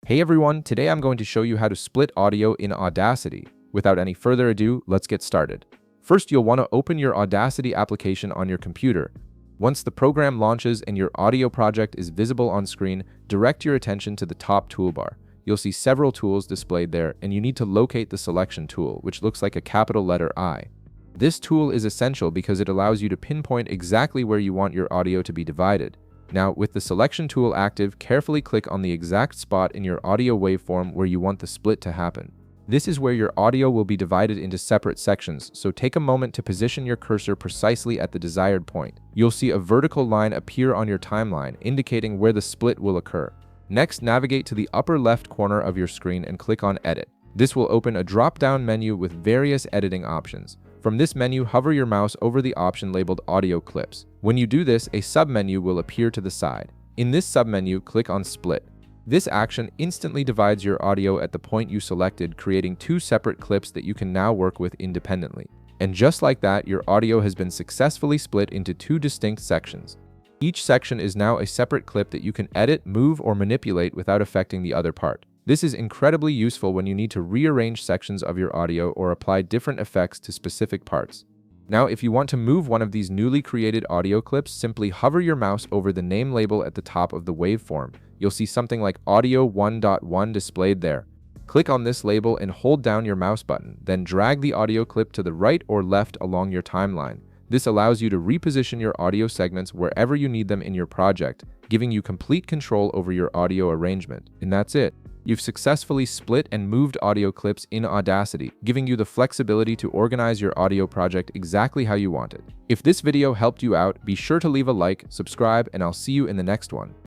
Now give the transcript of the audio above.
Hey everyone, today I'm going to show you how to split audio in Audacity. Without any further ado, let's get started. First, you'll want to open your Audacity application on your computer. Once the program launches and your audio project is visible on screen, direct your attention to the top toolbar. You'll see several tools displayed there, and you need to locate the selection tool, which looks like a capital letter I. This tool is essential because it allows you to pinpoint exactly where you want your audio to be divided. Now, with the selection tool active, carefully click on the exact spot in your audio waveform where you want the split to happen. This is where your audio will be divided into separate sections, so take a moment to position your cursor precisely at the desired point. You'll see a vertical line appear on your timeline, indicating where the split will occur. Next, navigate to the upper left corner of your screen and click on Edit. This will open a drop-down menu with various editing options. From this menu, hover your mouse over the option labeled Audio Clips. When you do this, a submenu will appear to the side. In this submenu, click on Split. This action instantly divides your audio at the point you selected, creating two separate clips that you can now work with independently. And just like that, your audio has been successfully split into two distinct sections. Each section is now a separate clip that you can edit, move, or manipulate without affecting the other part. This is incredibly useful when you need to rearrange sections of your audio or apply different effects to specific parts. Now, if you want to move one of these newly created audio clips, simply hover your mouse over the name label at the top of the waveform. You'll see something like Audio 1.1 displayed there. Click on this label and hold down your mouse button, then drag the audio clip to the right or left along your timeline. This allows you to reposition your audio segments wherever you need them in your project, giving you complete control over your audio arrangement. And that's it. You've successfully split and moved audio clips in Audacity, giving you the flexibility to organize your audio project exactly how you want it. If this video helped you out, be sure to leave a like, subscribe, and I'll see you in the next one.